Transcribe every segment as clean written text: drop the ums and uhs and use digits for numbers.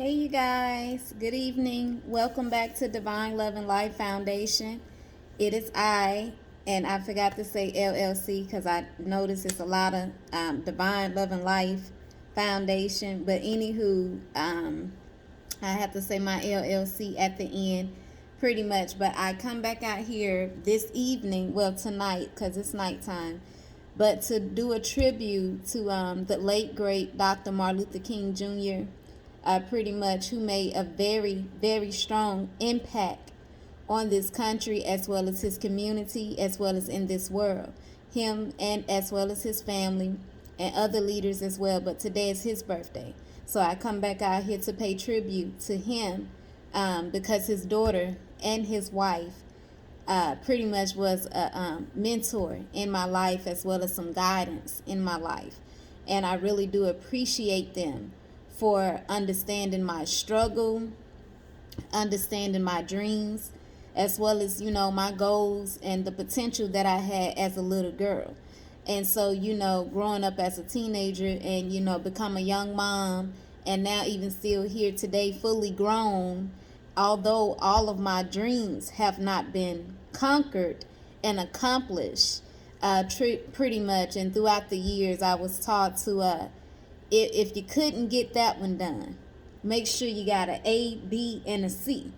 Hey, you guys. Good evening. Welcome back to Divine Love and Life Foundation. It is and I forgot to say LLC because I noticed it's a lot of Divine Love and Life Foundation. But anywho, I have to say my LLC at the end pretty much. But I come back out here this evening, well, tonight because it's nighttime, but to do a tribute to the late, great Dr. Martin Luther King Jr., pretty much, who made a very, very strong impact on this country as well as his community as well as in this world. Him and as well as his family and other leaders as well. But today is his birthday. So I come back out here to pay tribute to him because his daughter and his wife pretty much was a mentor in my life as well as some guidance in my life. And I really do appreciate them for understanding my struggle, understanding my dreams, as well as, my goals and the potential that I had as a little girl. And so, growing up as a teenager and, become a young mom and now even still here today fully grown, although all of my dreams have not been conquered and accomplished pretty much. And throughout the years, I was taught to if you couldn't get that one done, make sure you got an A, B, and a C.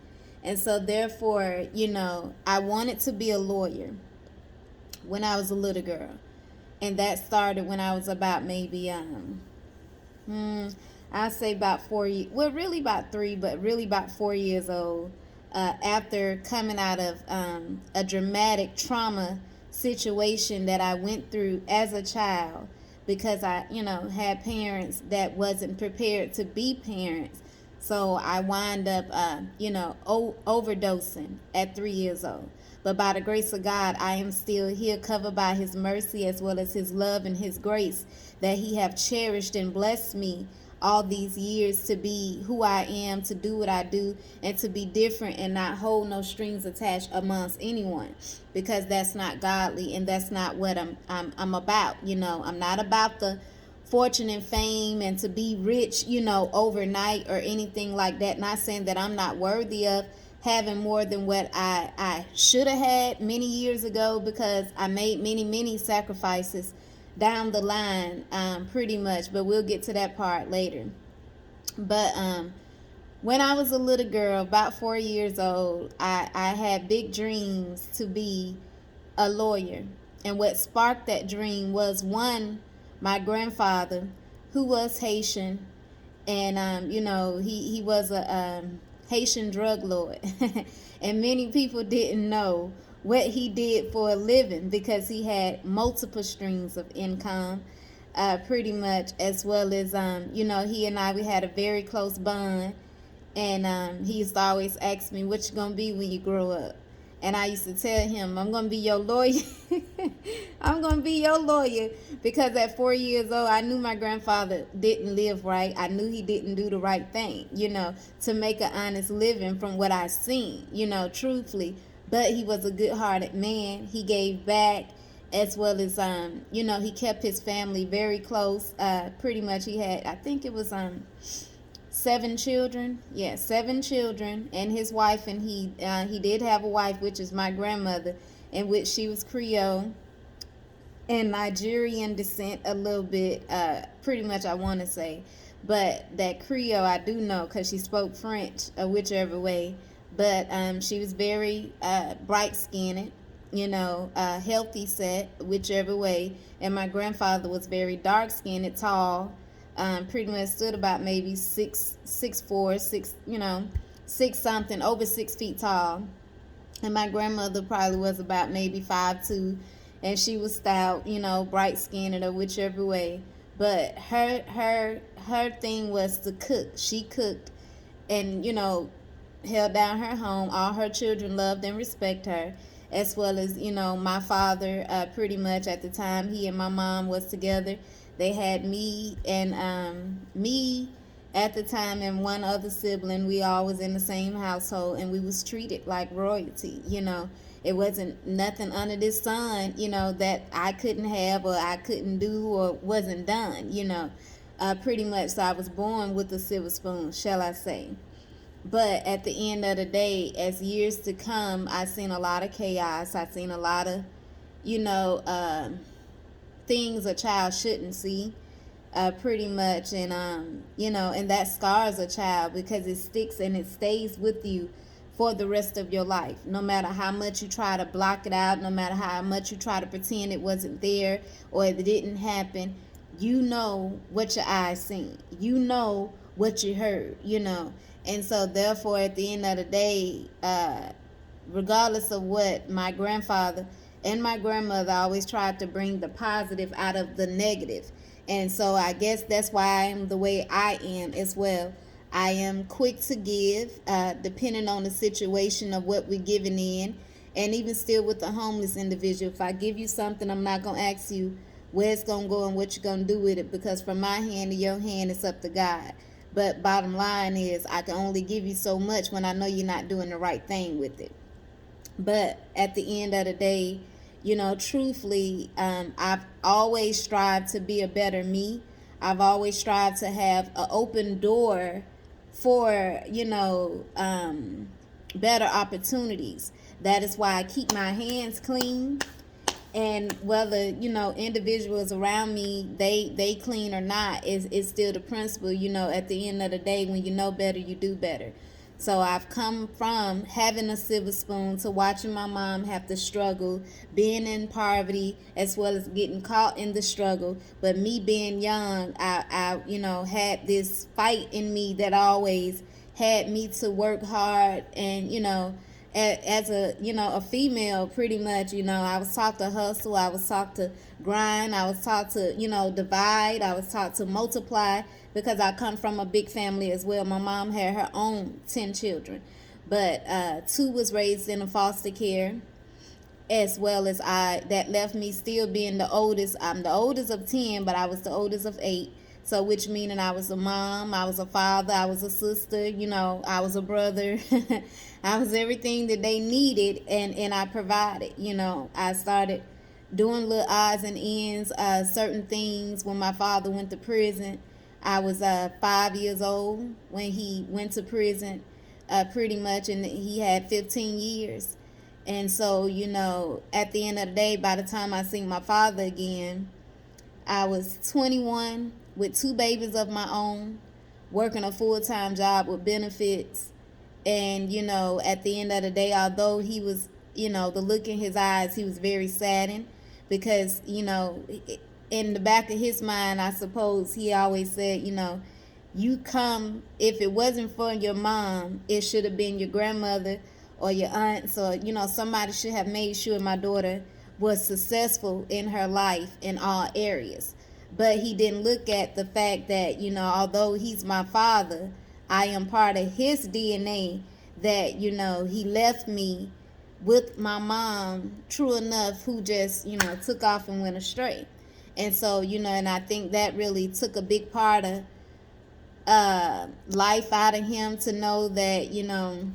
And so therefore, I wanted to be a lawyer when I was a little girl. And that started when I was about maybe, I'd say about 4 years, well, really about 3, but really about 4 years old, after coming out of a dramatic trauma situation that I went through as a child, because I, had parents that wasn't prepared to be parents. So I wind up, overdosing at 3 years old. But by the grace of God, I am still here, covered by his mercy as well as his love and his grace that he have cherished and blessed me all these years to be who I am, to do what I do, and to be different and not hold no strings attached amongst anyone, because that's not godly and that's not what I'm about. I'm not about the fortune and fame and to be rich, overnight or anything like that. Not saying that I'm not worthy of having more than what I should have had many years ago, because I made many, many sacrifices down the line, pretty much, but we'll get to that part later. But when I was a little girl, about 4 years old, I had big dreams to be a lawyer. And what sparked that dream was, one, my grandfather, who was Haitian, and he was a Haitian drug lord. And many people didn't know what he did for a living, because he had multiple streams of income, pretty much, as well as he and we had a very close bond. And he used to always ask me, what you gonna be when you grow up? And I used to tell him, I'm gonna be your lawyer. I'm gonna be your lawyer, because at 4 years old, I knew my grandfather didn't live right. I knew he didn't do the right thing, to make an honest living from what I seen, truthfully. But he was a good-hearted man. He gave back, as well as, he kept his family very close. Pretty much, he had, I think it was 7 children. Yeah, 7 children, and his wife, and he did have a wife, which is my grandmother, in which she was Creole and Nigerian descent a little bit, pretty much, I want to say. But that Creole I do know, because she spoke French, whichever way. But she was very bright-skinned, healthy set, whichever way. And my grandfather was very dark-skinned, tall, pretty much stood about maybe 6'4", 6 something, over 6 feet tall. And my grandmother probably was about maybe 5'2", and she was stout, bright-skinned, or whichever way. But her thing was to cook. She cooked, and held down her home. All her children loved and respect her, as well as, my father, pretty much at the time he and my mom was together. They had me at the time and one other sibling. We all was in the same household, and we was treated like royalty. It wasn't nothing under this sun, that I couldn't have or I couldn't do or wasn't done, pretty much. So I was born with a silver spoon, shall I say. But at the end of the day, as years to come, I've seen a lot of chaos. I've seen a lot of, you know, things a child shouldn't see, pretty much. And, and that scars a child because it sticks and it stays with you for the rest of your life. No matter how much you try to block it out, no matter how much you try to pretend it wasn't there or it didn't happen, you know what your eyes seen. You know what you heard, And so therefore, at the end of the day, regardless of what, my grandfather and my grandmother always tried to bring the positive out of the negative. And so I guess that's why I am the way I am as well. I am quick to give, depending on the situation of what we're giving in. And even still with the homeless individual, if I give you something, I'm not going to ask you where it's going to go and what you're going to do with it, because from my hand to your hand, it's up to God. But bottom line is, I can only give you so much when I know you're not doing the right thing with it. But at the end of the day, truthfully, I've always strived to be a better me. I've always strived to have an open door for, better opportunities. That is why I keep my hands clean. And whether, individuals around me, they clean or not, is still the principle. At the end of the day, when you know better, you do better. So I've come from having a silver spoon to watching my mom have to struggle, being in poverty, as well as getting caught in the struggle. But me being young, I had this fight in me that always had me to work hard. And, as a female, pretty much, I was taught to hustle, I was taught to grind, I was taught to, divide, I was taught to multiply, because I come from a big family as well. My mom had her own 10 children, but 2 was raised in a foster care, as well as that left me still being the oldest. I'm the oldest of 10, but I was the oldest of 8. So which meaning I was a mom, I was a father, I was a sister, I was a brother. I was everything that they needed, and I provided. I started doing little odds and ends, certain things when my father went to prison. I was 5 years old when he went to prison, pretty much, and he had 15 years. And so, at the end of the day, by the time I seen my father again, I was 21 with 2 babies of my own, working a full-time job with benefits. And, at the end of the day, although he was, the look in his eyes, he was very saddened because, in the back of his mind, I suppose he always said, you come, if it wasn't for your mom, it should have been your grandmother or your aunts, or, somebody should have made sure my daughter was successful in her life in all areas. But he didn't look at the fact that, although he's my father, I am part of his DNA, that, he left me with my mom, true enough, who just, took off and went astray. And so, and I think that really took a big part of life out of him, to know that,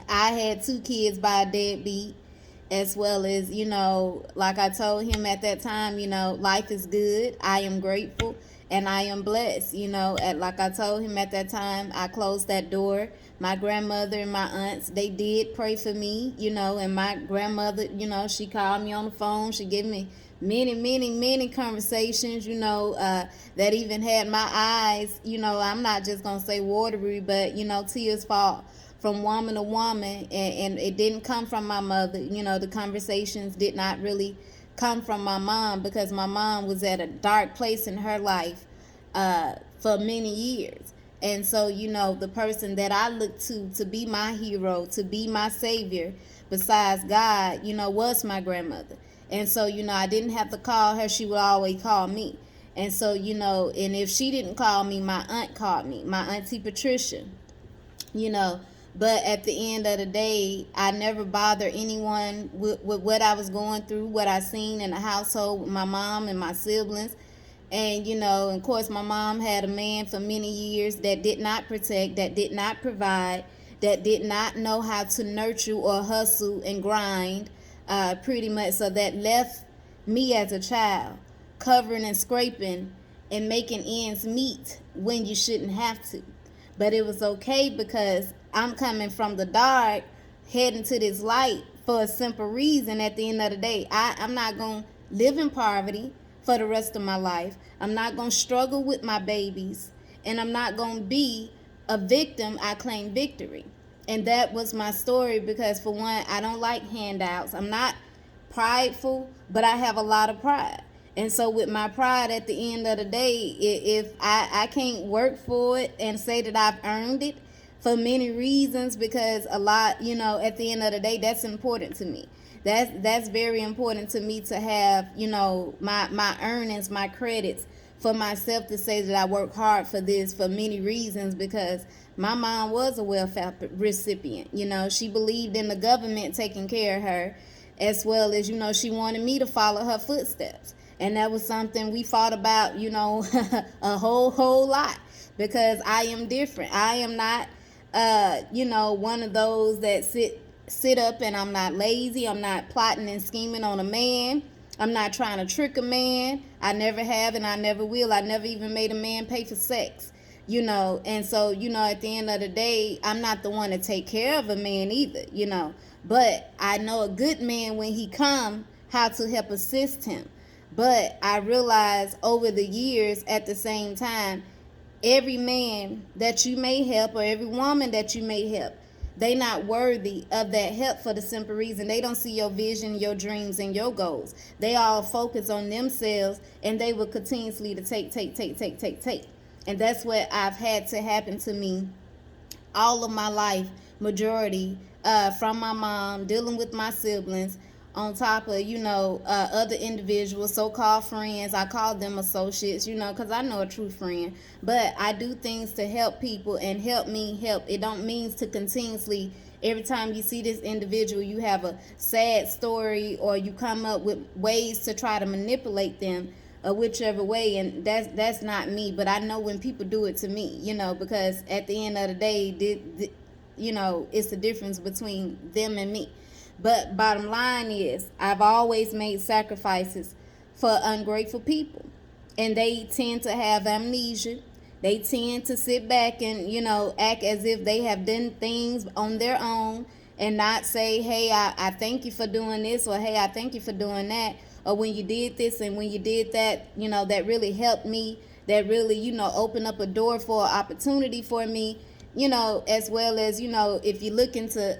I had 2 kids by a deadbeat, as well as, like I told him at that time, life is good. I am grateful and I am blessed. Like I told him at that time, I closed that door. My grandmother and my aunts, they did pray for me, and my grandmother, she called me on the phone. She gave me many conversations, that even had my eyes, I'm not just going to say watery, but, tears fall from woman to woman, and it didn't come from my mother. The conversations did not really come from my mom, because my mom was at a dark place in her life for many years. And so, the person that I looked to be my hero, to be my savior, besides God, was my grandmother. And so, I didn't have to call her. She would always call me. And so, and if she didn't call me, my aunt called me, my auntie Patricia, But at the end of the day, I never bothered anyone with what I was going through, what I seen in the household with my mom and my siblings. And, of course, my mom had a man for many years that did not protect, that did not provide, that did not know how to nurture or hustle and grind, pretty much. So that left me as a child covering and scraping, and making ends meet when you shouldn't have to. But it was okay because I'm coming from the dark, heading to this light for a simple reason. At the end of the day, I'm not going to live in poverty for the rest of my life. I'm not going to struggle with my babies. And I'm not going to be a victim. I claim victory. And that was my story because, for one, I don't like handouts. I'm not prideful, but I have a lot of pride. And so with my pride, at the end of the day, if I can't work for it and say that I've earned it for many reasons, because a lot, at the end of the day, that's important to me. That's very important to me to have, my earnings, my credits for myself, to say that I work hard for this for many reasons, because my mom was a welfare recipient. She believed in the government taking care of her, as well as, she wanted me to follow her footsteps. And that was something we fought about, a whole lot, because I am different. I am not, one of those that sit up, and I'm not lazy. I'm not plotting and scheming on a man. I'm not trying to trick a man. I never have, and I never will. I never even made a man pay for sex, And so, at the end of the day, I'm not the one to take care of a man either, But I know a good man, when he come, how to help assist him. But I realized over the years, at the same time, every man that you may help, or every woman that you may help, they not worthy of that help, for the simple reason they don't see your vision, your dreams, and your goals. They all focus on themselves, and they will continuously to take. And that's what I've had to happen to me all of my life, majority, from my mom, dealing with my siblings, on top of, other individuals, so-called friends. I call them associates, because I know a true friend. But I do things to help people, and help me help. It don't mean to continuously, every time you see this individual, you have a sad story, or you come up with ways to try to manipulate them, or whichever way. And that's not me. But I know when people do it to me, because at the end of the day, it's the difference between them and me. But bottom line is, I've always made sacrifices for ungrateful people. And they tend to have amnesia. They tend to sit back and, act as if they have done things on their own, and not say, hey, I thank you for doing this, or hey, I thank you for doing that. Or when you did this and when you did that, that really helped me. That really, opened up a door for an opportunity for me. As well as, if you're looking to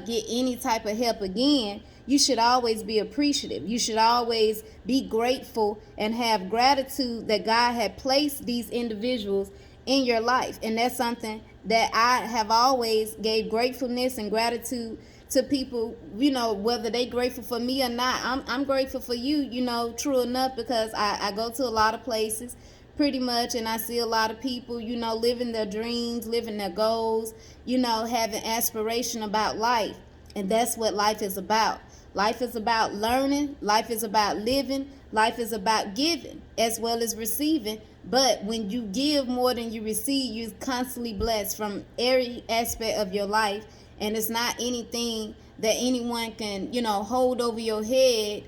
get any type of help again, you should always be appreciative. You should always be grateful and have gratitude that God had placed these individuals in your life. And that's something that I have always gave gratefulness and gratitude to people, whether they grateful for me or not. I'm grateful for you, true enough, because I go to a lot of places, pretty much, and I see a lot of people, living their dreams, living their goals, having aspiration about life. And that's what life is about. Life is about learning. Life is about living. Life is about giving as well as receiving. But when you give more than you receive, you're constantly blessed from every aspect of your life. And it's not anything that anyone can, hold over your head.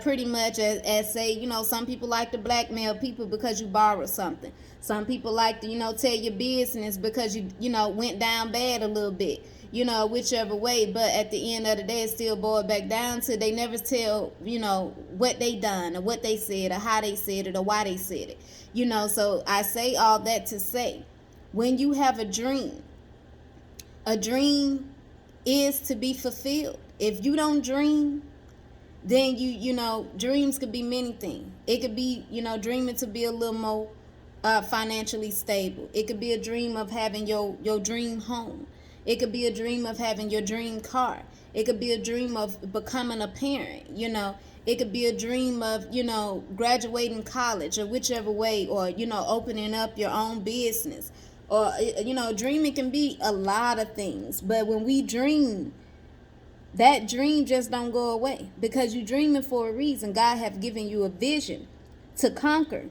Pretty much as say, some people like to blackmail people because you borrowed something. Some people like to, tell your business because you went down bad a little bit, whichever way. But at the end of the day, it still boiled back down to they never tell, what they done or what they said or how they said it or why they said it. So I say all that to say, when you have a dream is to be fulfilled. If you don't dream, then dreams could be many things. It could be, dreaming to be a little more financially stable. It could be a dream of having your dream home. It could be a dream of having your dream car. It could be a dream of becoming a parent. It could be a dream of, graduating college or whichever way, or, opening up your own business. Or, dreaming can be a lot of things. But when we dream, that dream just don't go away, because you're dreaming for a reason. God have given you a vision to conquer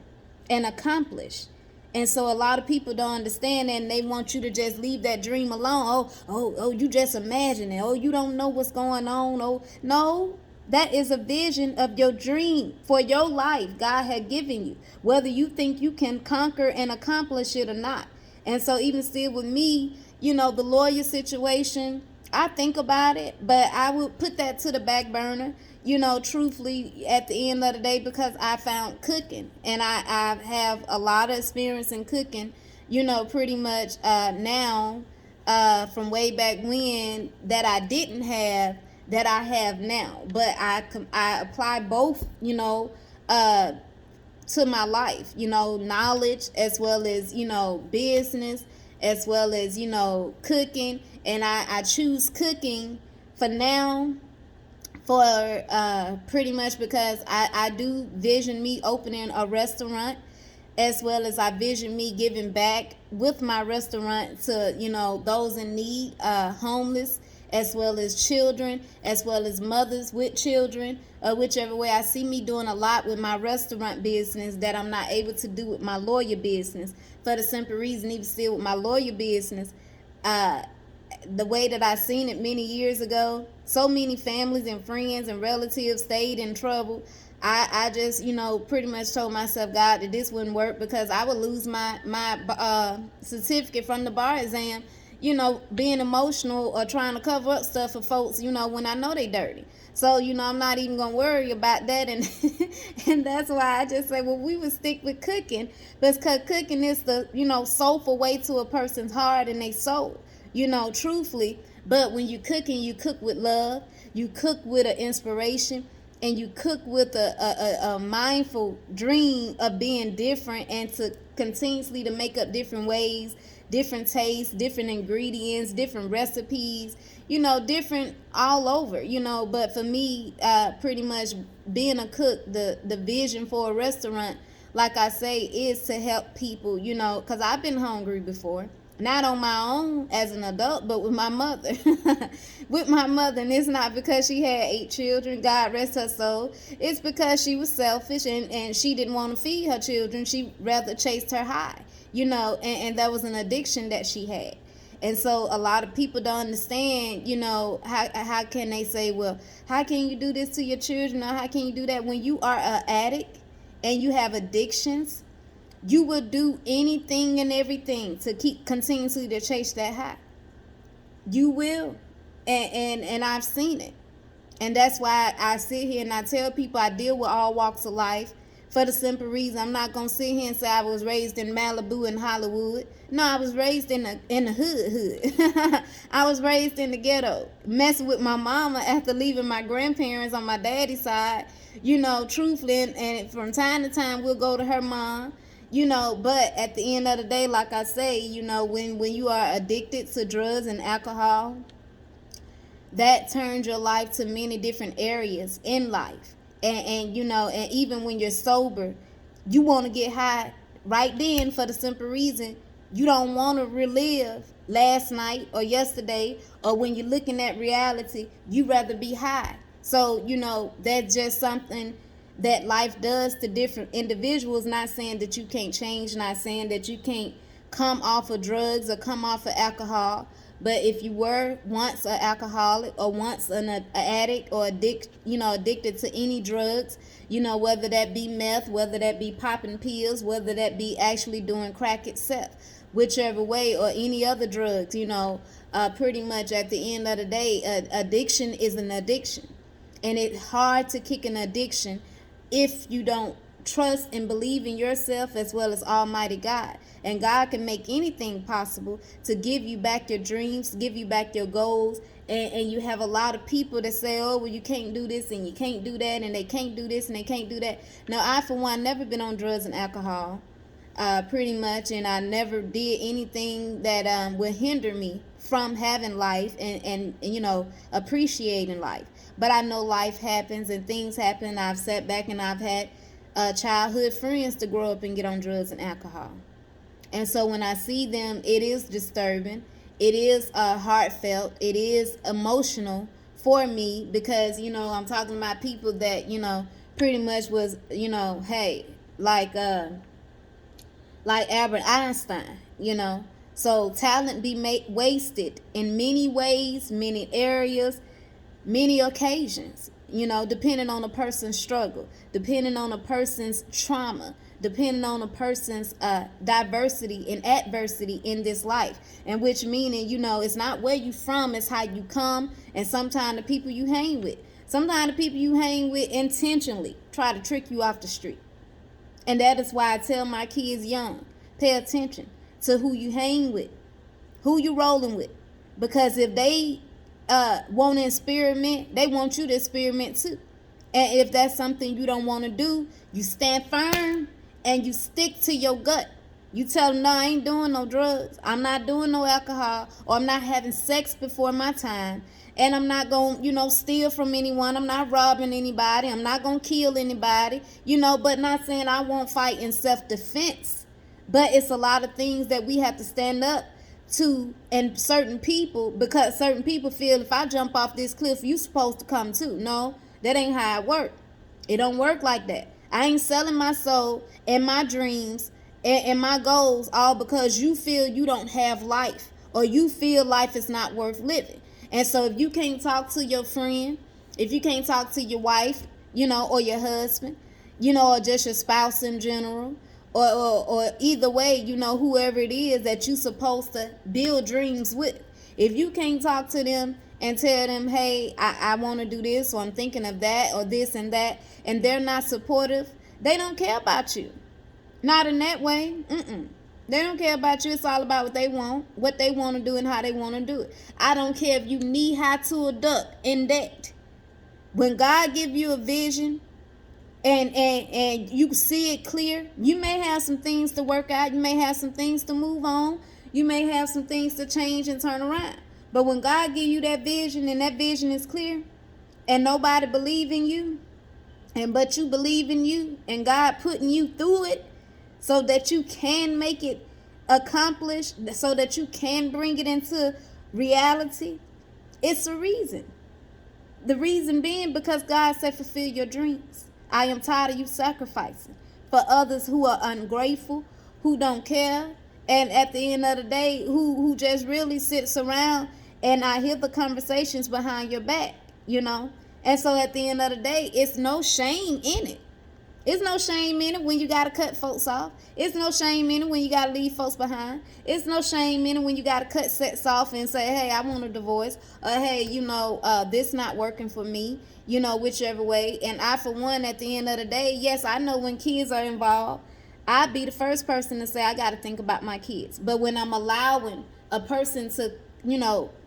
and accomplish. And so a lot of people don't understand that, and they want you to just leave that dream alone. Oh, you just imagine it. Oh, you don't know what's going on. Oh, no. That is a vision of your dream for your life God had given you, whether you think you can conquer and accomplish it or not. And so, even still with me, the lawyer situation, I think about it, but I would put that to the back burner, truthfully, at the end of the day, because I found cooking. And I have a lot of experience in cooking, pretty much now, from way back when, that I didn't have, that I have now. But I apply both, to my life, knowledge as well as, business, as well as, cooking. And I choose cooking for now, for pretty much because I do vision me opening a restaurant, as well as I vision me giving back with my restaurant to, those in need, homeless, as well as children, as well as mothers with children, whichever way. I see me doing a lot with my restaurant business that I'm not able to do with my lawyer business, for the simple reason, even still with my lawyer business, the way that I seen it many years ago, so many families and friends and relatives stayed in trouble. I just, pretty much told myself, God, that this wouldn't work, because I would lose my certificate from the bar exam, being emotional or trying to cover up stuff for folks, when I know they dirty. So, I'm not even going to worry about that. And and that's why I just say, well, we would stick with cooking, because cooking is the, soulful way to a person's heart and their soul, truthfully. But when you cooking, you cook with love, you cook with an inspiration, and you cook with a mindful dream of being different, and to continuously to make up different ways, different tastes, different ingredients, different recipes, different all over, But for me, pretty much being a cook, the vision for a restaurant, like I say, is to help people, because I've been hungry before. Not on my own as an adult, but with my mother. With my mother. And it's not because she had 8 children, God rest her soul. It's because she was selfish, and she didn't want to feed her children. She rather chased her high, and that was an addiction that she had. And so a lot of people don't understand, how can they say, well, how can you do this to your children, or how can you do that when you are an addict and you have addictions? You will do anything and everything to keep continuously to chase that high. You will. And I've seen it. And that's why I sit here and I tell people I deal with all walks of life, for the simple reason, I'm not going to sit here and say I was raised in Malibu and Hollywood. No, I was raised in the hood. I was raised in the ghetto, messing with my mama after leaving my grandparents on my daddy's side, truthfully. And from time to time, we'll go to her mom. But at the end of the day, like I say, when you are addicted to drugs and alcohol, that turns your life to many different areas in life. And even when you're sober, you want to get high right then, for the simple reason you don't want to relive last night or yesterday, or when you're looking at reality, you rather be high. So, that's just something that life does to different individuals. Not saying that you can't change, not saying that you can't come off of drugs or come off of alcohol. But if you were once an alcoholic, or once an addict, or addicted to any drugs, whether that be meth, whether that be popping pills, whether that be actually doing crack itself, whichever way, or any other drugs, pretty much at the end of the day, addiction is an addiction. And it's hard to kick an addiction if you don't trust and believe in yourself as well as Almighty God. And God can make anything possible to give you back your dreams, give you back your goals. And you have a lot of people that say, oh, well, you can't do this and you can't do that, and they can't do this and they can't do that. Now, I, for one, never been on drugs and alcohol, pretty much. And I never did anything that would hinder me from having life and appreciating life. But I know life happens and things happen. I've sat back and I've had childhood friends to grow up and get on drugs and alcohol. And so when I see them, it is disturbing. It is heartfelt. It is emotional for me, because, I'm talking about people that, pretty much was, hey, like Albert Einstein, So talent be wasted in many ways, many areas, many occasions. depending on a person's struggle, depending on a person's trauma, depending on a person's diversity and adversity in this life. And which meaning, it's not where you from, it's how you come, and sometimes the people you hang with. Sometimes the people you hang with intentionally try to trick you off the street. And that is why I tell my kids young, pay attention to who you hang with, who you rolling with. Because if they want to experiment, they want you to experiment too. And if that's something you don't want to do, you stand firm and you stick to your gut. You tell them, no, I ain't doing no drugs. I'm not doing no alcohol, or I'm not having sex before my time. And I'm not going to, steal from anyone. I'm not robbing anybody. I'm not going to kill anybody, but not saying I won't fight in self-defense. But it's a lot of things that we have to stand up to, and certain people, because certain people feel if I jump off this cliff, you supposed to come too. No, that ain't how it work. It don't work like that. I ain't selling my soul and my dreams and my goals all because you feel you don't have life, or you feel life is not worth living. And so if you can't talk to your friend, if you can't talk to your wife, or your husband, or just your spouse in general, or either way, whoever it is that you're supposed to build dreams with, if you can't talk to them and tell them, hey, I want to do this, or I'm thinking of that, or this and that, and they're not supportive, they don't care about you. Not in that way. They don't care about you. It's all about what they want to do, and how they want to do it. I don't care if you knee high to a duck in that. When God give you a vision and you see it clear, you may have some things to work out. You may have some things to move on. You may have some things to change and turn around. But when God give you that vision, and that vision is clear, and nobody believe in you, but you believe in you, and God putting you through it, so that you can make it accomplished, so that you can bring it into reality, it's a reason. The reason being because God said, fulfill your dreams. I am tired of you sacrificing for others who are ungrateful, who don't care, and at the end of the day, who just really sits around and I hear the conversations behind your back, And so at the end of the day, it's no shame in it. It's no shame in it when you got to cut folks off. It's no shame in it when you got to leave folks behind. It's no shame in it when you got to cut sets off and say, hey, I want a divorce. Or, hey, this not working for me, whichever way. And I, for one, at the end of the day, yes, I know when kids are involved, I'd be the first person to say I got to think about my kids. But when I'm allowing a person to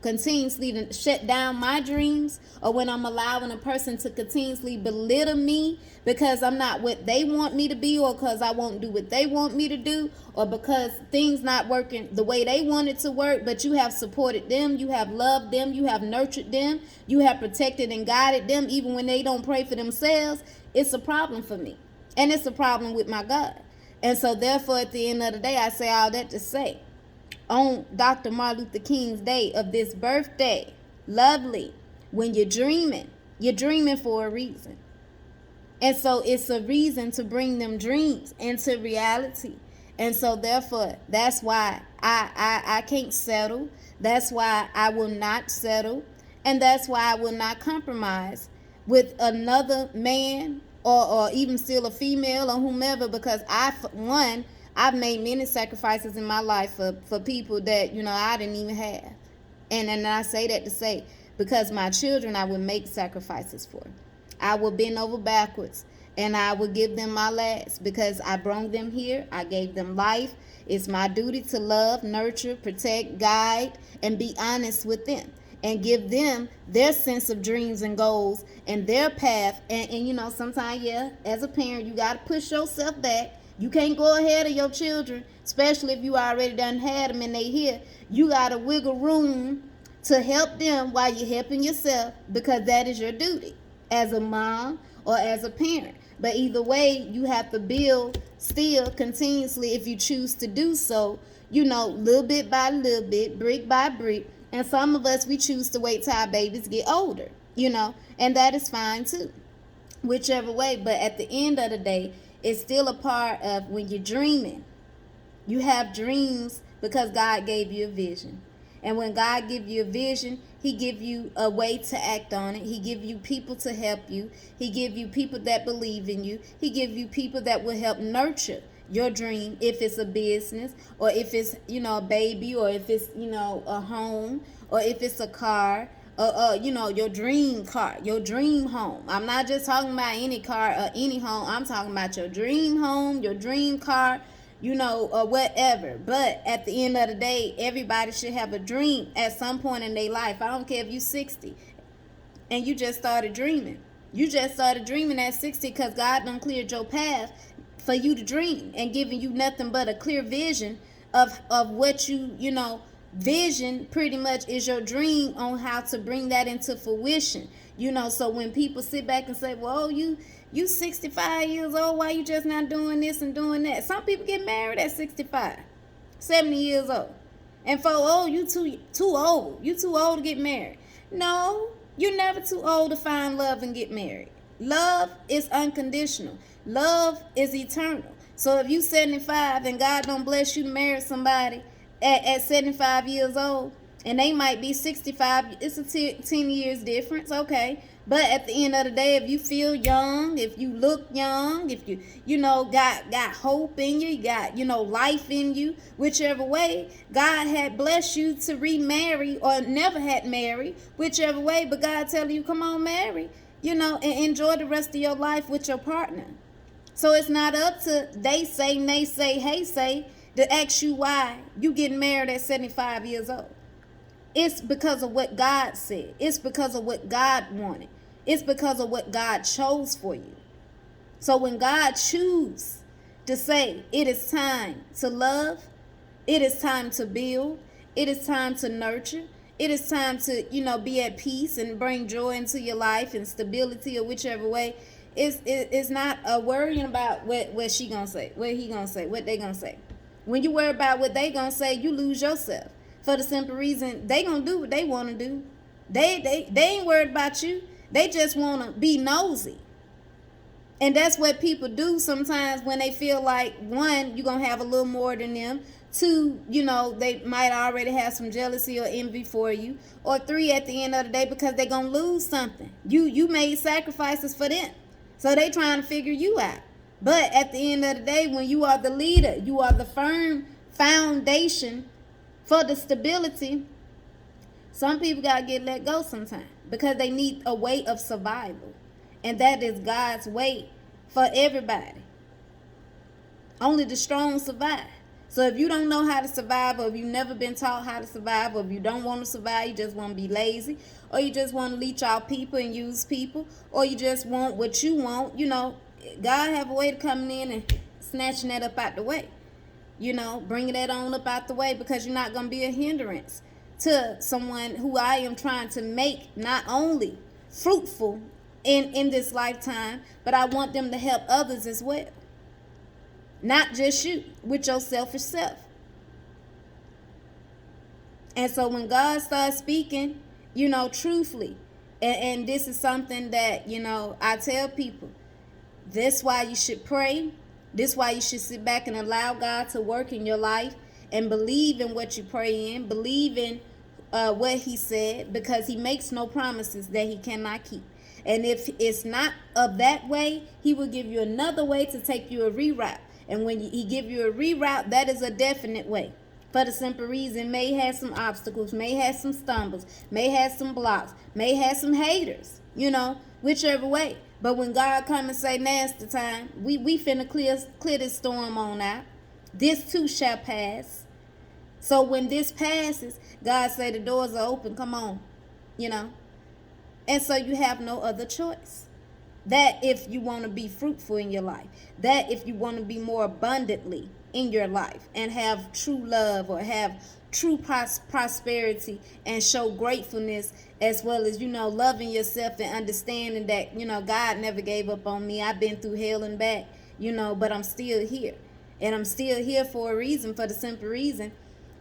continuously to shut down my dreams, or when I'm allowing a person to continuously belittle me because I'm not what they want me to be, or because I won't do what they want me to do, or because things not working the way they want it to work, but you have supported them, you have loved them, you have nurtured them, you have protected and guided them even when they don't pray for themselves, it's a problem for me. And it's a problem with my God. And so therefore, at the end of the day, I say all that to say, on Dr. Martin Luther King's day of this birthday, lovely, when you're dreaming for a reason. And so it's a reason to bring them dreams into reality. And so therefore, that's why I can't settle. That's why I will not settle. And that's why I will not compromise with another man, or even still a female, or whomever, because I've made many sacrifices in my life for people that, I didn't even have. And I say that to say, because my children, I would make sacrifices for. I will bend over backwards, and I will give them my last, because I brought them here. I gave them life. It's my duty to love, nurture, protect, guide, and be honest with them, and give them their sense of dreams and goals and their path. And sometimes, as a parent, you got to push yourself back. You can't go ahead of your children, especially if you already done had them and they here. You got to wiggle room to help them while you're helping yourself, because that is your duty as a mom or as a parent. But either way, you have to build still continuously, if you choose to do so, little bit by little bit, brick by brick. And some of us, we choose to wait till our babies get older, and that is fine too, whichever way. But at the end of the day, it's still a part of when you're dreaming. You have dreams because God gave you a vision. And when God give you a vision, he give you a way to act on it. He give you people to help you. He give you people that believe in you. He give you people that will help nurture your dream, if it's a business, or if it's, a baby, or if it's, a home, or if it's a car, your dream car, your dream home. I'm not just talking about any car or any home. I'm talking about your dream home, your dream car, or whatever. But at the end of the day, everybody should have a dream at some point in their life. I don't care if you're 60 and you just started dreaming. You just started dreaming at 60 because God done cleared your path for you to dream and giving you nothing but a clear vision of what vision pretty much is your dream on how to bring that into fruition. So when people sit back and say, well, you 65 years old, why you just not doing this and doing that? Some people get married at 65, 70 years old. And you too old. You too old to get married. No, you're never too old to find love and get married. Love is unconditional. Love is eternal. So if you 75 and God don't bless you to marry somebody at 75 years old, and they might be 65, it's a 10 years difference, okay. But at the end of the day, if you feel young, if you look young, if you, got hope in you, got, life in you, whichever way, God had blessed you to remarry or never had married, whichever way, but God telling you, come on, marry, and enjoy the rest of your life with your partner. So it's not up to they say, nay say, hey say, to ask you why you getting married at 75 years old. It's because of what God said. It's because of what God wanted. It's because of what God chose for you. So when God chooses to say it is time to love, it is time to build, it is time to nurture, it is time to, be at peace and bring joy into your life and stability, or whichever way, it's not worrying about what she gonna say, what he gonna say, what they gonna say. When you worry about what they gonna say, you lose yourself. For the simple reason, they gonna do what they want to do. They ain't worried about you. They just want to be nosy. And that's what people do sometimes when they feel like, one, you're going to have a little more than them. Two, they might already have some jealousy or envy for you. Or three, at the end of the day, because they're going to lose something. You made sacrifices for them. So they trying to figure you out. But at the end of the day, when you are the leader, you are the firm foundation for the stability, some people got to get let go sometimes because they need a way of survival. And that is God's way for everybody. Only the strong survive. So if you don't know how to survive, or if you've never been taught how to survive, or if you don't want to survive, you just want to be lazy, or you just want to leech out people and use people, or you just want what you want, God have a way to come in and snatching that up out the way. Bringing that on up out the way, because you're not going to be a hindrance to someone who I am trying to make not only fruitful in this lifetime, but I want them to help others as well. Not just you with your selfish self. And so when God starts speaking, truthfully, and this is something that, I tell people, that's why you should pray. This is why you should sit back and allow God to work in your life and believe in what you pray in, believe in what he said, because he makes no promises that he cannot keep. And if it's not of that way, he will give you another way to take you a reroute. And when he give you a reroute, that is a definite way. For the simple reason, may have some obstacles, may have some stumbles, may have some blocks, may have some haters, whichever way. But when God come and say, now's the time, we finna clear this storm on out. This too shall pass. So when this passes, God say the doors are open, come on, And so you have no other choice. That if you want to be fruitful in your life, that if you want to be more abundantly in your life and have true love, or have true prosperity and show gratefulness, as well as, loving yourself and understanding that, God never gave up on me. I've been through hell and back, but I'm still here. And I'm still here for a reason, for the simple reason,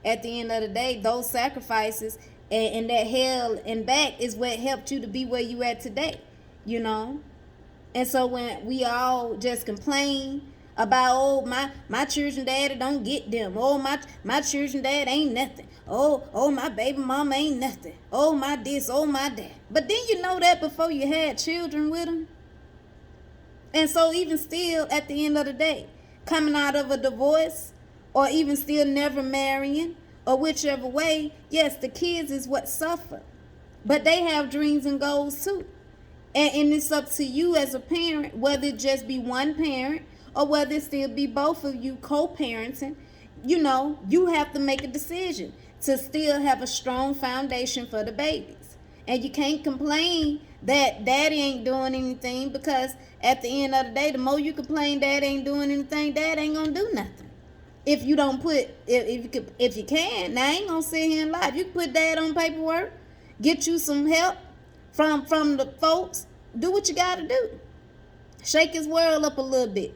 at the end of the day, those sacrifices and that hell and back is what helped you to be where you at today, And so when we all just complain about, my children daddy don't get them, my children dad ain't nothing, oh, my baby mama ain't nothing. Oh, my this, oh, my that. But then you know that before you had children with them. And so even still, at the end of the day, coming out of a divorce or even still never marrying or whichever way, yes, the kids is what suffer. But they have dreams and goals too. And it's up to you as a parent, whether it just be one parent or whether it still be both of you co-parenting. You have to make a decision to still have a strong foundation for the babies. And you can't complain that daddy ain't doing anything, because at the end of the day, the more you complain dad ain't doing anything, dad ain't gonna do nothing. If you don't put, if you can, now I ain't gonna sit here and lie. You can put dad on paperwork, get you some help from the folks. Do what you gotta do. Shake his world up a little bit.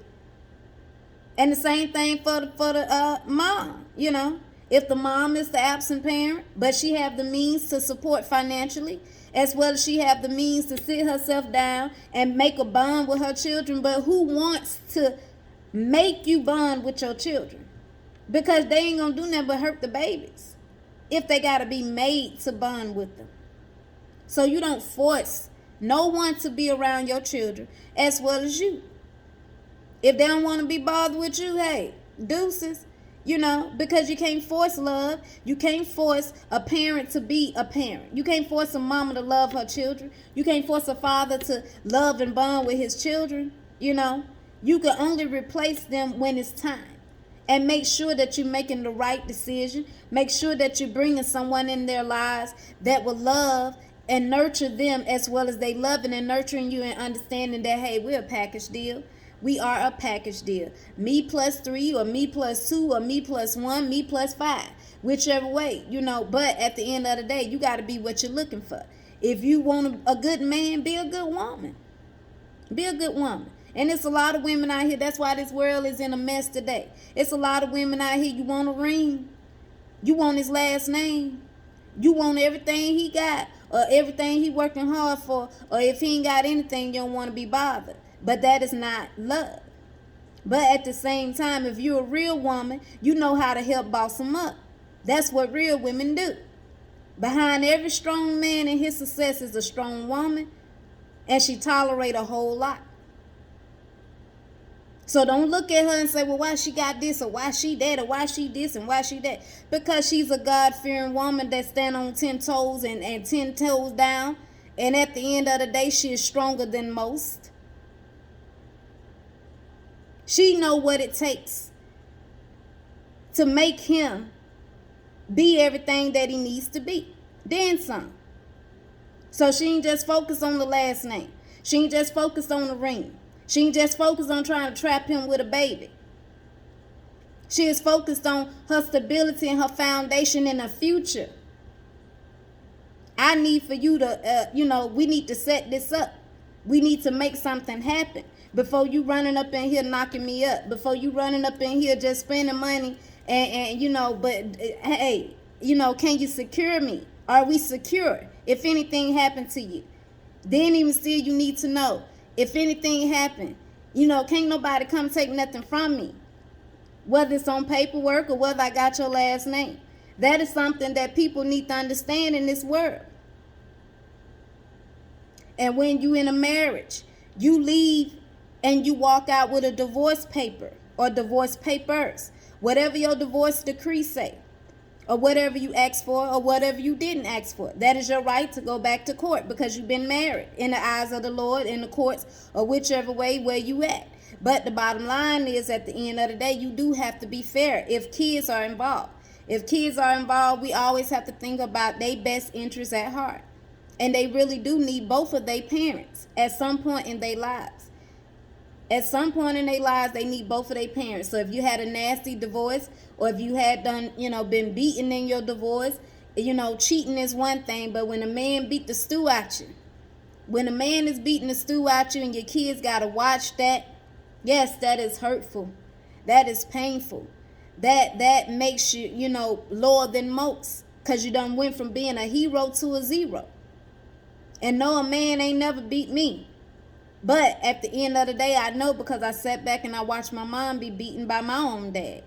And the same thing for the mom. If the mom is the absent parent, but she have the means to support financially, as well as she have the means to sit herself down and make a bond with her children. But who wants to make you bond with your children? Because they ain't gonna do nothing but hurt the babies if they gotta be made to bond with them. So you don't force no one to be around your children as well as you. If they don't want to be bothered with you, hey, deuces. Because you can't force love. You can't force a parent to be a parent. You can't force a mama to love her children. You can't force a father to love and bond with his children. You can only replace them when it's time. And make sure that you're making the right decision. Make sure that you're bringing someone in their lives that will love and nurture them as well as they loving and nurturing you, and understanding that, hey, we're a package deal. We are a package deal. Me plus 3 or me plus 2 or me plus 1, me plus 5. Whichever way, But at the end of the day, you got to be what you're looking for. If you want a good man, be a good woman. Be a good woman. And it's a lot of women out here. That's why this world is in a mess today. It's a lot of women out here. You want a ring. You want his last name. You want everything he got, or everything he working hard for. Or if he ain't got anything, you don't want to be bothered. But that is not love. But at the same time, if you're a real woman, you know how to help boss them up. That's what real women do. Behind every strong man and his success is a strong woman, and she tolerate a whole lot. So don't look at her and say, well, why she got this, or why she that, or why she this, and why she that. Because she's a God-fearing woman that stand on 10 toes and 10 toes down. And at the end of the day, she is stronger than most. She know what it takes to make him be everything that he needs to be. Then some. So she ain't just focused on the last name. She ain't just focused on the ring. She ain't just focused on trying to trap him with a baby. She is focused on her stability and her foundation in the future. I need for you to, we need to set this up. We need to make something happen. Before you running up in here knocking me up. Before you running up in here just spending money but hey, can you secure me? Are we secure? If anything happened to you. Then even still you need to know, if anything happened, can't nobody come take nothing from me. Whether it's on paperwork or whether I got your last name. That is something that people need to understand in this world. And when you in a marriage, you leave and you walk out with a divorce paper or divorce papers, whatever your divorce decree say, or whatever you asked for or whatever you didn't ask for. That is your right to go back to court because you've been married in the eyes of the Lord, in the courts, or whichever way where you at. But the bottom line is, at the end of the day, you do have to be fair if kids are involved. If kids are involved, we always have to think about their best interests at heart. And they really do need both of their parents at some point in their lives. At some point in their lives, they need both of their parents. So if you had a nasty divorce, or if you had been beaten in your divorce, cheating is one thing. But when a man beat the stew out you, when a man is beating the stew out you and your kids got to watch that, yes, that is hurtful. That is painful. That makes you, lower than most, because you done went from being a hero to a zero. And no, a man ain't never beat me. But at the end of the day, I know, because I sat back and I watched my mom be beaten by my own dad,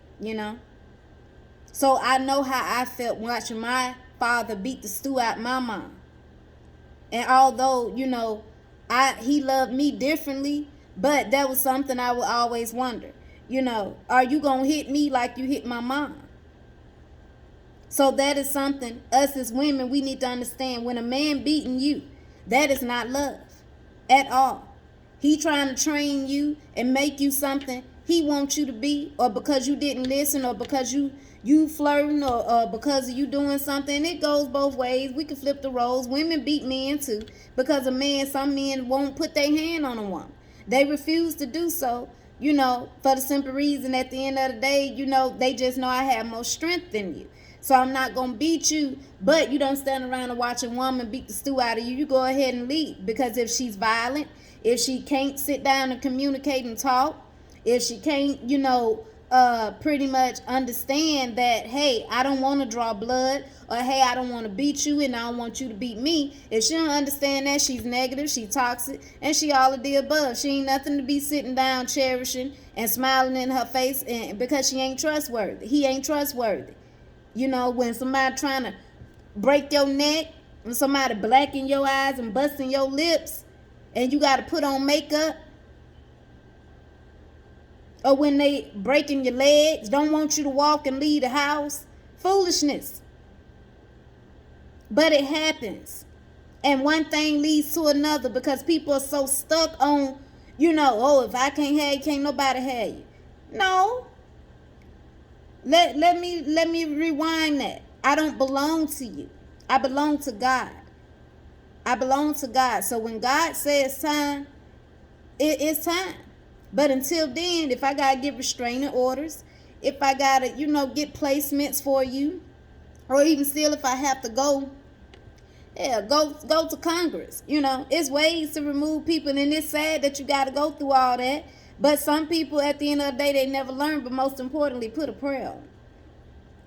So I know how I felt watching my father beat the stew out my mom. And although, he loved me differently, but that was something I would always wonder. Are you going to hit me like you hit my mom? So that is something us as women, we need to understand. When a man beating you, that is not love at all. He trying to train you and make you something he wants you to be, or because you didn't listen, or because you flirting, or because you doing something. It goes both ways. We can flip the roles. Women beat men too, because some men won't put their hand on a woman. They refuse to do so, for the simple reason at the end of the day, they just know I have more strength than you. So I'm not going to beat you, but you don't stand around and watch a woman beat the stew out of you. You go ahead and leave, because if she's violent, if she can't sit down and communicate and talk, if she can't, pretty much understand that, hey, I don't want to draw blood, or hey, I don't want to beat you and I don't want you to beat me. If she don't understand that, she's negative, she's toxic, and she all of the above. She ain't nothing to be sitting down cherishing and smiling in her face, and because she ain't trustworthy. He ain't trustworthy. When somebody trying to break your neck, when somebody blacking your eyes and busting your lips, and you got to put on makeup, or when they breaking your legs, don't want you to walk and leave the house. Foolishness. But it happens. And one thing leads to another, because people are so stuck on, if I can't have you, can't nobody have you. No. Let me rewind that. I don't belong to you. I belong to God. I belong to God. So when God says time, it is time. But until then, if I gotta get restraining orders, if I gotta, get placements for you, or even still if I have to go to Congress. It's ways to remove people, and it's sad that you gotta go through all that. But some people, at the end of the day, they never learn. But most importantly, put a prayer on it.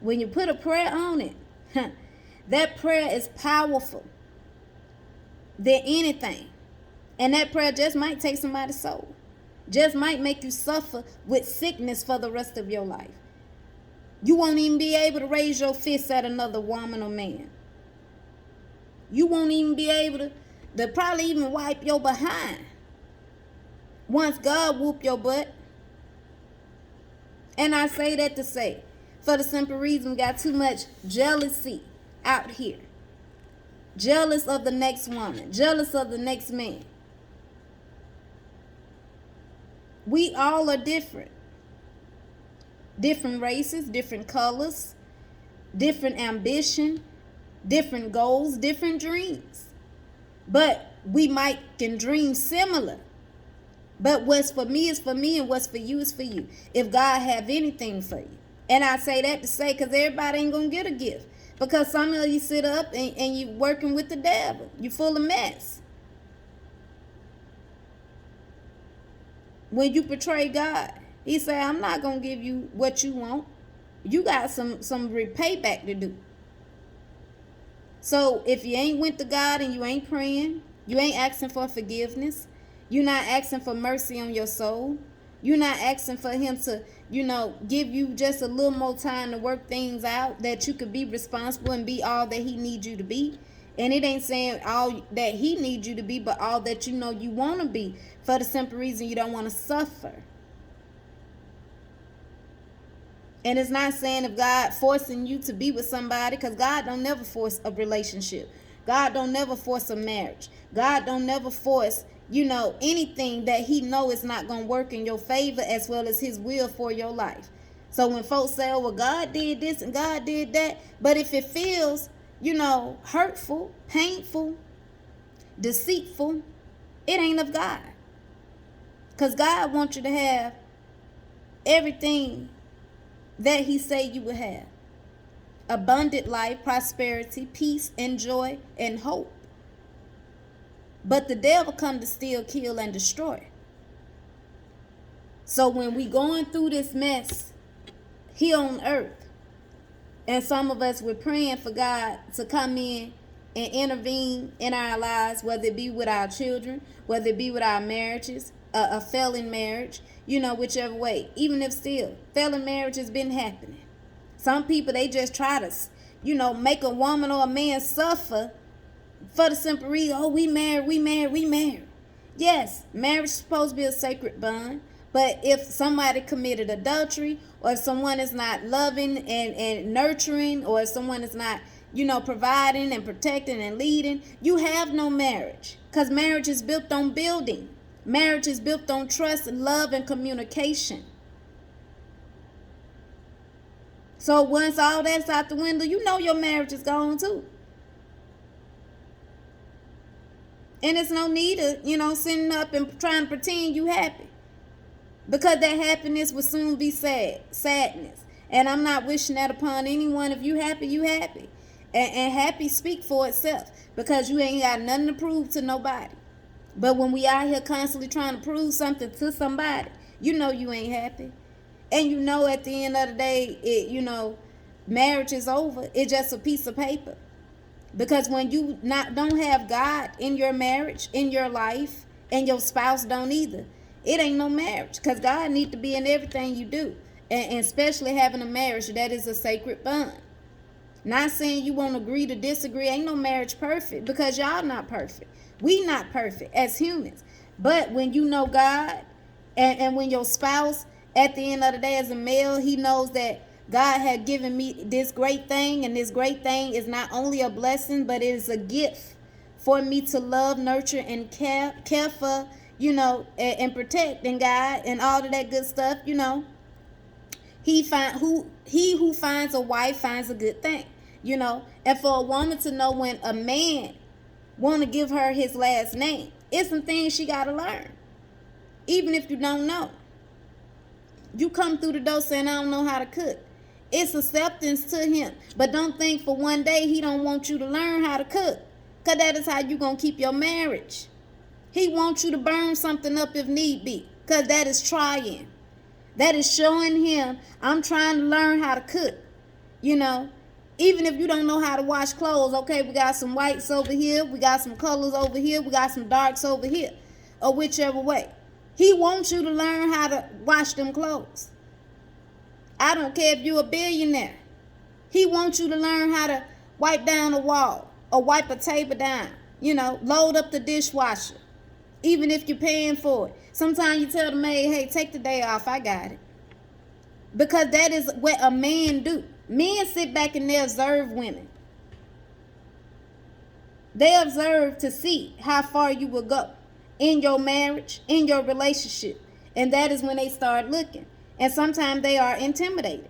When you put a prayer on it, that prayer is powerful than anything. And that prayer just might take somebody's soul. Just might make you suffer with sickness for the rest of your life. You won't even be able to raise your fist at another woman or man. You won't even be able to probably even wipe your behind once God whoop your butt. And I say that to say, for the simple reason, we got too much jealousy out here. Jealous of the next woman. Jealous of the next man. We all are different. Different races, different colors, different ambition, different goals, different dreams. But we can dream similar. But what's for me is for me, and what's for you is for you. If God have anything for you. And I say that to say, because everybody ain't going to get a gift. Because some of you sit up and you working with the devil. You full of mess. When you betray God, he say, I'm not going to give you what you want. You got some repayback to do. So if you ain't went to God and you ain't praying, you ain't asking for forgiveness, you're not asking for mercy on your soul, you're not asking for him to, give you just a little more time to work things out, that you could be responsible and be all that he needs you to be. And it ain't saying all that he needs you to be, but all that you want to be, for the simple reason you don't want to suffer. And it's not saying if God forcing you to be with somebody, because God don't never force a relationship. God don't never force a marriage. God don't never force, anything that he know is not going to work in your favor, as well as his will for your life. So when folks say, oh, well, God did this and God did that, but if it feels, hurtful, painful, deceitful, it ain't of God. Because God wants you to have everything that he say you will have. Abundant life, prosperity, peace, and joy, and hope. But the devil come to steal, kill, and destroy. So when we going through this mess here on earth, and some of us, we're praying for God to come in and intervene in our lives, whether it be with our children, whether it be with our marriages, a failing marriage, whichever way. Even if still, failing marriage has been happening. Some people, they just try to, make a woman or a man suffer for the simple reason, oh, we married, we married, we married. Yes, marriage is supposed to be a sacred bond. But if somebody committed adultery, or if someone is not loving and nurturing, or if someone is not, providing and protecting and leading, you have no marriage. Because marriage is built on building. Marriage is built on trust, love, and communication. So once all that's out the window, your marriage is gone too. And it's no need of, sitting up and trying to pretend you happy. Because that happiness will soon be sadness. And I'm not wishing that upon anyone. If you happy, you happy. And happy speak for itself. Because you ain't got nothing to prove to nobody. But when we out here constantly trying to prove something to somebody, you ain't happy. And at the end of the day, marriage is over. It's just a piece of paper. Because when you don't have God in your marriage, in your life, and your spouse don't either, it ain't no marriage. Because God needs to be in everything you do. And especially having a marriage that is a sacred bond. Not saying you won't agree to disagree. Ain't no marriage perfect, because y'all not perfect. We not perfect as humans. But when you know God, and when your spouse, at the end of the day, as a male, he knows that God had given me this great thing, and this great thing is not only a blessing, but it is a gift for me to love, nurture, and care for, and protect, and guide, and all of that good stuff. He who finds a wife finds a good thing. And for a woman to know when a man want to give her his last name, it's some things she got to learn. Even if you don't know. You come through the door saying, I don't know how to cook. It's acceptance to him. But don't think for one day he don't want you to learn how to cook. Because that is how you going to keep your marriage. He wants you to burn something up if need be. Because that is trying. That is showing him, I'm trying to learn how to cook. Even if you don't know how to wash clothes, okay, we got some whites over here, we got some colors over here, we got some darks over here, or whichever way. He wants you to learn how to wash them clothes. I don't care if you're a billionaire. He wants you to learn how to wipe down a wall or wipe a table down, load up the dishwasher, even if you're paying for it. Sometimes you tell the maid, hey, take the day off, I got it. Because that is what a man do. Men sit back and they observe women. They observe to see how far you will go in your marriage, in your relationship. And that is when they start looking. And sometimes they are intimidated.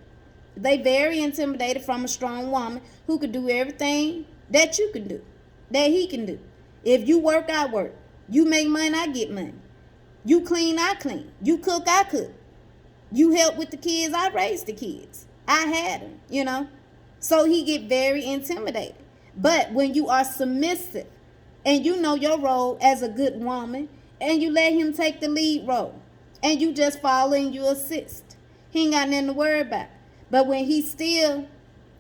They very intimidated from a strong woman who could do everything that you can do, that he can do. If you work, I work. You make money, I get money. You clean, I clean. You cook, I cook. You help with the kids, I raise the kids. I had them, So he get very intimidated. But when you are submissive and you know your role as a good woman and you let him take the lead role and you just follow and you assist, he ain't got nothing to worry about. But when he still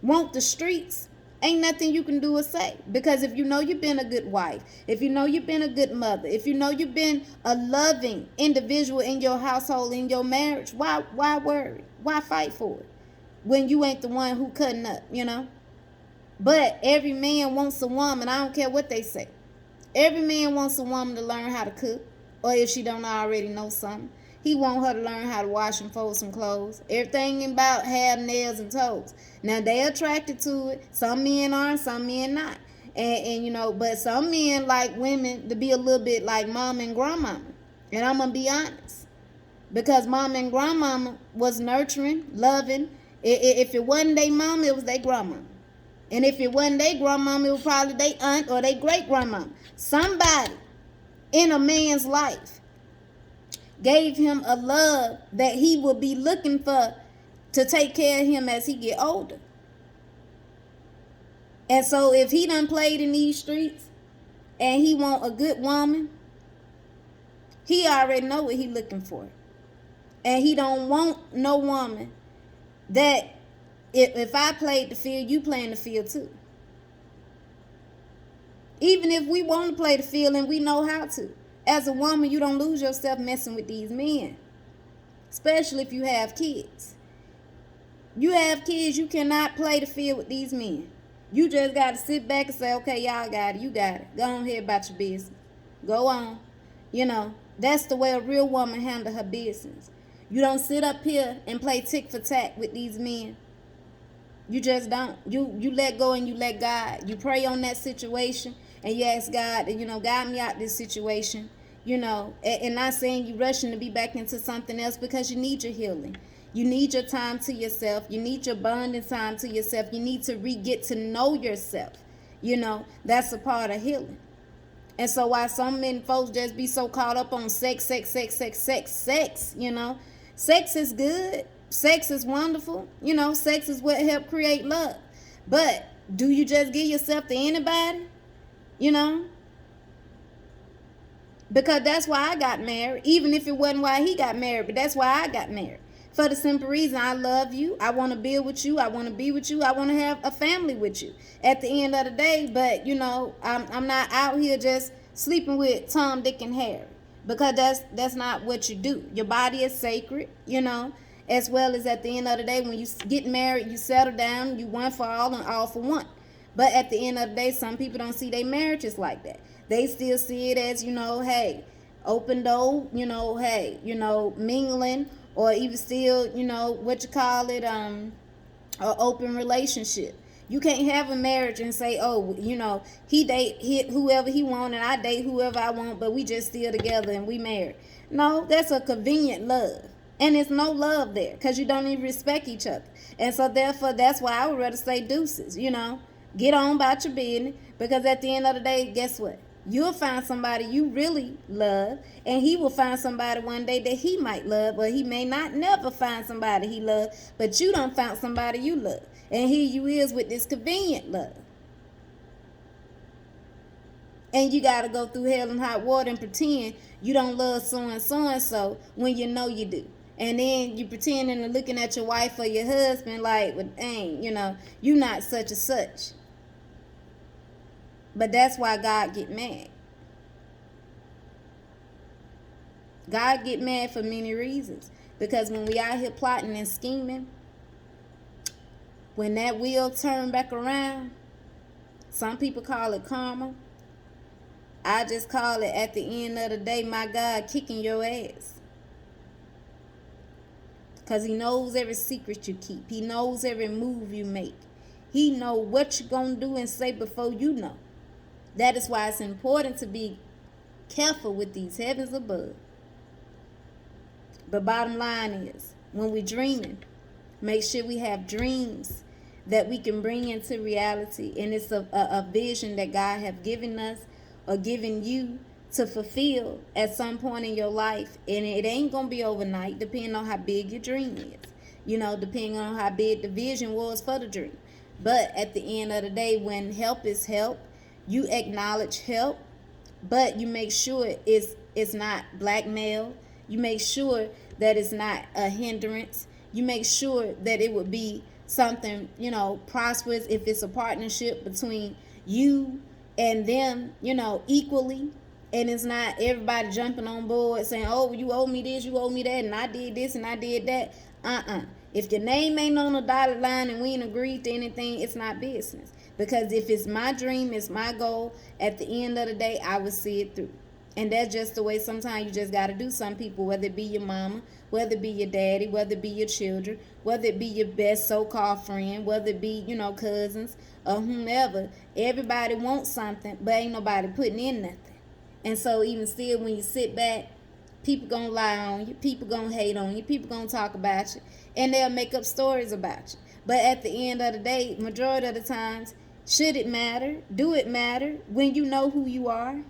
want the streets, ain't nothing you can do or say. Because if you know you've been a good wife, if you know you've been a good mother, if you know you've been a loving individual in your household, in your marriage, why worry? Why fight for it when you ain't the one who cutting up, But every man wants a woman, I don't care what they say. Every man wants a woman to learn how to cook, or if she don't already know something. He want her to learn how to wash and fold some clothes. Everything about hair, nails, and toes. Now, they attracted to it. Some men are and some men not. And but some men like women to be a little bit like mama and grandmama. And I'm going to be honest. Because mama and grandmama was nurturing, loving. If it wasn't their mama, it was their grandma. And if it wasn't their grandmama, it was probably their aunt or their great-grandmama. Somebody in a man's life gave him a love that he will be looking for to take care of him as he get older. And so if he done played in these streets and he want a good woman, he already know what he looking for. And he don't want no woman that if I played the field, you playing the field too. Even if we want to play the field and we know how to. As a woman, you don't lose yourself messing with these men. Especially if you have kids. You have kids, you cannot play the field with these men. You just got to sit back and say, okay, y'all got it. You got it. Go on here about your business. Go on. You know, that's the way a real woman handle her business. You don't sit up here and play tick for tack with these men. You just don't. You let go and you let God. You pray on that situation and you ask God, guide me out this situation. And not saying you rushing to be back into something else, because you need your healing. You need your time to yourself. You need your bonding time to yourself. You need to get to know yourself. That's a part of healing. And so why some men folks just be so caught up on sex, sex is good. Sex is wonderful. Sex is what helped create love. But do you just give yourself to anybody? Because that's why I got married, even if it wasn't why he got married, but that's why I got married. For the simple reason, I love you. I want to build with you. I want to be with you. I want to have a family with you at the end of the day. But, I'm not out here just sleeping with Tom, Dick, and Harry, because that's not what you do. Your body is sacred, as well as at the end of the day, when you get married, you settle down, you one for all and all for one. But at the end of the day, some people don't see their marriages like that. They still see it as, hey, open door, mingling, or even still, an open relationship. You can't have a marriage and say, oh, he date whoever he want and I date whoever I want, but we just still together and we married. No, that's a convenient love. And it's no love there, because you don't even respect each other. And so therefore, that's why I would rather say deuces, Get on about your business, because at the end of the day, guess what? You'll find somebody you really love, and he will find somebody one day that he might love, but he may not never find somebody he loves, but you don't find somebody you love. And here you is with this convenient love. And you got to go through hell and hot water and pretend you don't love so-and-so when you know you do. And then you pretending and looking at your wife or your husband like, well, dang, you not such and such. But that's why God get mad. God get mad for many reasons. Because when we out here plotting and scheming, when that wheel turn back around, some people call it karma. I just call it, at the end of the day, my God kicking your ass. Because he knows every secret you keep. He knows every move you make. He know what you're going to do and say before you know. That is why it's important to be careful with these heavens above. But bottom line is, when we're dreaming, make sure we have dreams that we can bring into reality. And it's a vision that God have given us or given you to fulfill at some point in your life. And it ain't going to be overnight, depending on how big your dream is. Depending on how big the vision was for the dream. But at the end of the day, when help is help, you acknowledge help, but you make sure it's not blackmail. You make sure that it's not a hindrance. You make sure that it would be something, prosperous, if it's a partnership between you and them, equally. And it's not everybody jumping on board saying, oh, you owe me this, you owe me that, and I did this and I did that. If your name ain't on the dotted line and we ain't agreed to anything, it's not business. Because if it's my dream, it's my goal, at the end of the day, I will see it through. And that's just the way sometimes you just got to do. Some people, whether it be your mama, whether it be your daddy, whether it be your children, whether it be your best so-called friend, whether it be, cousins or whomever, everybody wants something, but ain't nobody putting in nothing. And so even still, when you sit back, people going to lie on you, people going to hate on you, people going to talk about you, and they'll make up stories about you. But at the end of the day, majority of the times, should it matter? Do it matter when you know who you are?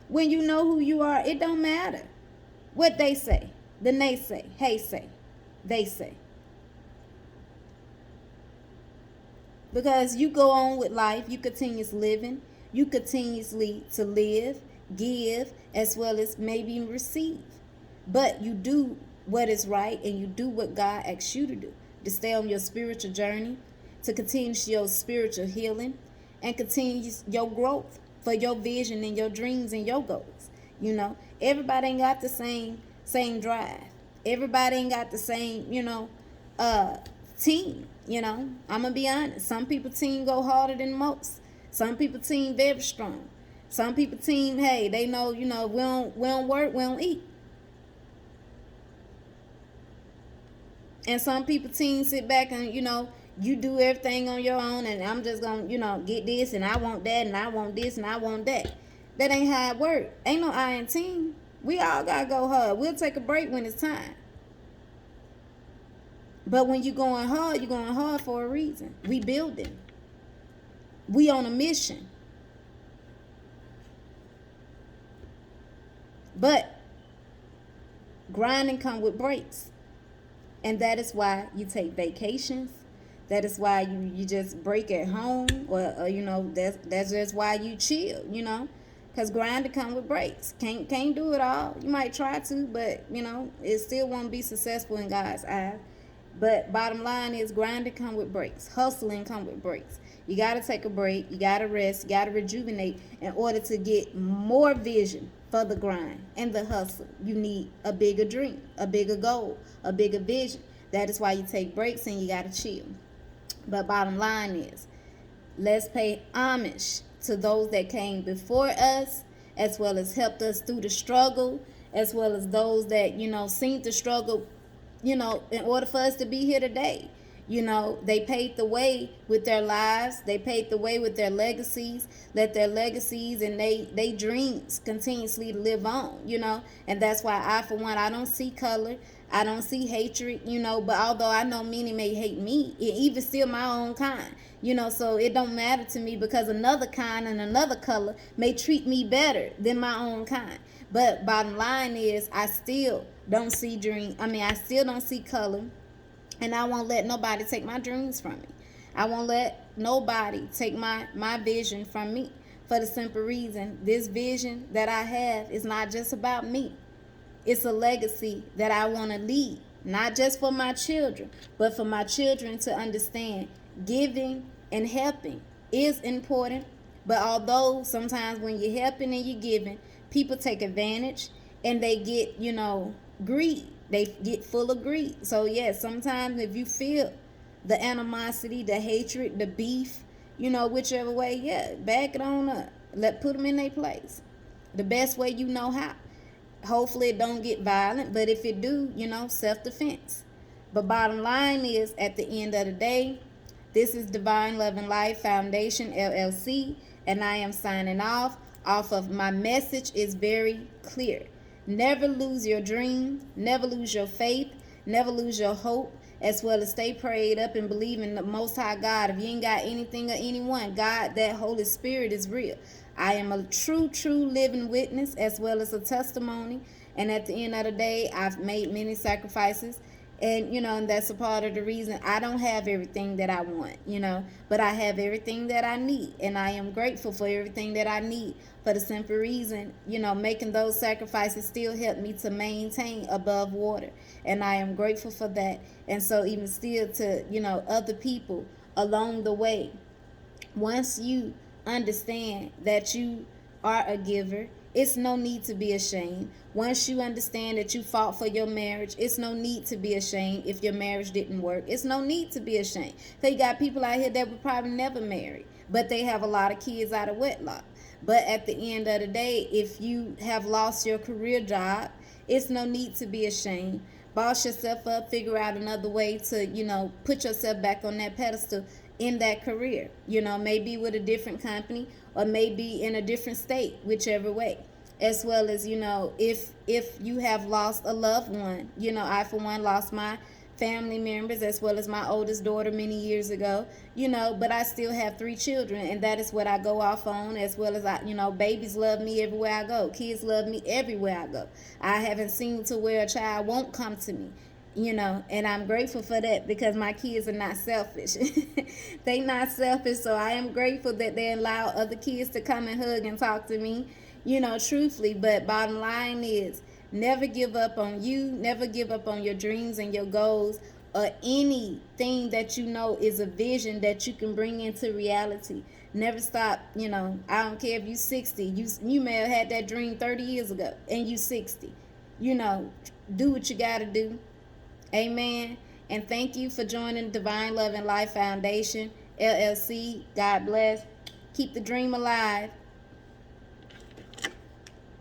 When you know who you are, it don't matter what they say, the naysay, hey say, they say. Because you go on with life, you continuously living, you continuously to live, give, as well as maybe receive. But you do what is right, and you do what God asks you to stay on your spiritual journey, to continue your spiritual healing, and continue your growth for your vision and your dreams and your goals. Everybody ain't got the same drive. Everybody ain't got the same, uh team. I'm gonna be honest. Some people team go harder than most. Some people team very strong. Some people team, hey, they know, we don't work, we don't eat. And some people team sit back and, you do everything on your own, and I'm just gonna, get this, and I want that, and I want this, and I want that. That ain't how it work. Ain't no I in team. We all gotta go hard. We'll take a break when it's time. But when you're going hard for a reason. We building. We on a mission. But grinding come with breaks. And that is why you take vacations. That is why you just break at home, or that's just why you chill, because grinding come with breaks. Can't do it all. You might try to, but it still won't be successful in God's eyes. But bottom line is, grinding come with breaks. Hustling come with breaks. You got to take a break. You got to rest. You got to rejuvenate in order to get more vision for the grind and the hustle. You need a bigger dream, a bigger goal, a bigger vision. That is why you take breaks and you got to chill. But bottom line is, let's pay homage to those that came before us, as well as helped us through the struggle, as well as those that, seen the struggle, in order for us to be here today. They paved the way with their lives. They paved the way with their legacies. Let their legacies and they dreams continuously live on, And that's why I, for one, I don't see color. I don't see hatred, But although I know many may hate me, even still my own kind, So it don't matter to me, because another kind and another color may treat me better than my own kind. But bottom line is, I still don't see I still don't see color. And I won't let nobody take my dreams from me. I won't let nobody take my vision from me. For the simple reason, this vision that I have is not just about me. It's a legacy that I want to leave. Not just for my children, but for my children to understand giving and helping is important. But although sometimes when you're helping and you're giving, people take advantage and they get, greed. They get full of greed. So yes, sometimes if you feel the animosity, the hatred, the beef, whichever way, yeah, back it on up. Put them in their place. The best way you know how. Hopefully it don't get violent, but if it do, self-defense. But bottom line is, at the end of the day, this is Divine Love and Life Foundation, LLC, and I am signing off of my message is very clear. Never lose your dream, never lose your faith, never lose your hope, as well as stay prayed up and believe in the Most High God. If you ain't got anything or anyone, God, that Holy Spirit is real. I am a true living witness, as well as a testimony. And at the end of the day, I've made many sacrifices. And, and that's a part of the reason I don't have everything that I want, but I have everything that I need. And I am grateful for everything that I need, for the simple reason, making those sacrifices still help me to maintain above water. And I am grateful for that. And so even still to, other people along the way, once you understand that you are a giver, it's no need to be ashamed. Once you understand that you fought for your marriage, it's no need to be ashamed if your marriage didn't work. It's no need to be ashamed. So you got people out here that would probably never marry, but they have a lot of kids out of wedlock. But at the end of the day, if you have lost your career job, it's no need to be ashamed. Boss yourself up, figure out another way to, put yourself back on that pedestal in that career, maybe with a different company or maybe in a different state, whichever way. As well as, if you have lost a loved one, I for one lost my family members as well as my oldest daughter many years ago, but I still have 3 children, and that is what I go off on, as well as babies love me everywhere I go. Kids love me everywhere I go. I haven't seen to where a child won't come to me. And I'm grateful for that, because my kids are not selfish. They not selfish, so I am grateful that they allow other kids to come and hug and talk to me, truthfully. But bottom line is, never give up on you, never give up on your dreams and your goals, or anything that is a vision that you can bring into reality. Never stop. I don't care if you're 60, you may have had that dream 30 years ago and you 60. Do what you gotta do. Amen. And thank you for joining Divine Love and Life Foundation, LLC. God bless. Keep the dream alive.